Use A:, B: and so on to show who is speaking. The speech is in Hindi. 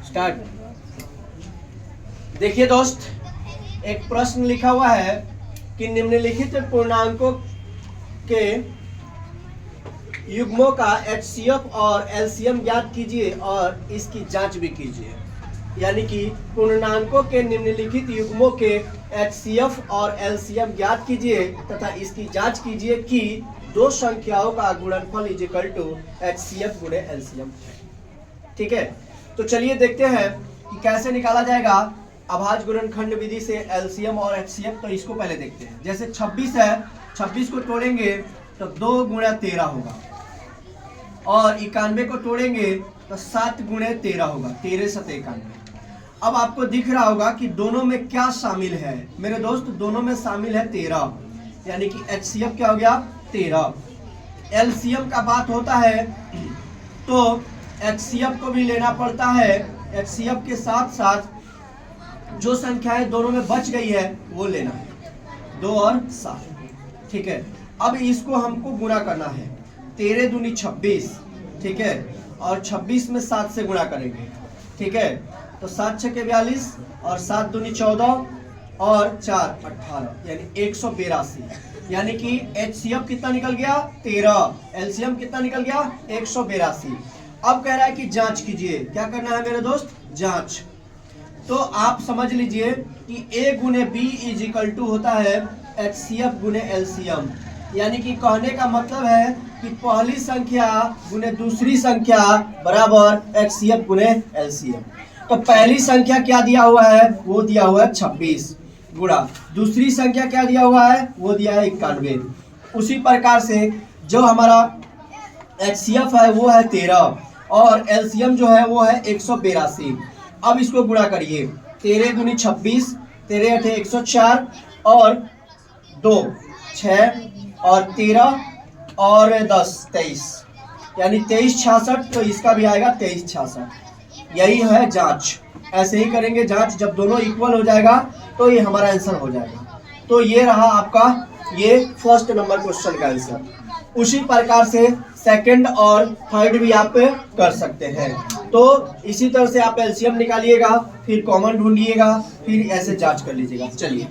A: स्टार्ट। देखिए दोस्त, एक प्रश्न लिखा हुआ है कि निम्नलिखित पूर्णांकों के युग्मों का HCF और LCM ज्ञात कीजिए और इसकी जांच भी कीजिए। यानी कि पूर्णांकों के निम्नलिखित युग्मों के HCF और LCM ज्ञात कीजिए तथा इसकी जांच कीजिए कि दो संख्याओं का गुणनफल इज इक्वल टू HCF गुणे LCM है। ठीक है, तो चलिए देखते हैं कि कैसे निकाला जाएगा अभाज्य गुणनखंड विधि से LCM और HCF। तो इसको पहले देखते हैं। जैसे 26 है, 26 को तोड़ेंगे तो 2 गुणा 13 होगा, और 91 को तोड़ेंगे तो 7 गुणे 13 होगा, 13 7 91। अब आपको दिख रहा होगा कि दोनों में क्या शामिल है मेरे दोस्त, दोनों में शामिल है 13, यानी कि HCF क्या हो गया 13। LCM का बात होता है तो HCF को भी लेना पड़ता है। HCF के साथ साथ जो संख्याएं दोनों में बच गई है वो लेना है, 2 और 7। ठीक है, अब इसको हमको गुणा करना है। 13 दूनी 26, ठीक है, और 26 में 7 से गुणा करेंगे। ठीक है, तो 7 छके 42 और 7 दूनी 14 और 4 18, यानी 182। यानी कि HCF कितना निकल गया 13, LCM कितना निकल गया 182। अब कह रहा है कि जांच कीजिए। क्या करना है मेरे दोस्त, जांच। तो आप समझ लीजिए कि A गुने B इज इक्वल टू होता है HCF गुने LCM। यानी कि कहने का मतलब है कि पहली संख्या गुने दूसरी संख्या बराबर HCF गुने LCM। तो पहली संख्या क्या दिया हुआ है, वो दिया हुआ है 26 गुणा दूसरी संख्या क्या दिया हुआ है, वो दिया है 91। उसी प्रकार से जो हमारा HCF है वो है 13 और LCM जो है वो है 182। अब इसको गुणा करिए। 13 दूनी 26, 13 अठे 104 और 2 6 और 13 और 10 23, यानी 23 66। तो इसका भी आएगा 23 66। यही है जांच। ऐसे ही करेंगे जांच, जब दोनों इक्वल हो जाएगा तो ये हमारा आंसर हो जाएगा। तो ये रहा आपका ये फर्स्ट नंबर क्वेश्चन का आंसर। उसी प्रकार से सेकंड और थर्ड भी आप कर सकते हैं। तो इसी तरह से आप LCM निकालिएगा, फिर कॉमन ढूंढिएगा, फिर ऐसे जांच कर लीजिएगा। चलिए।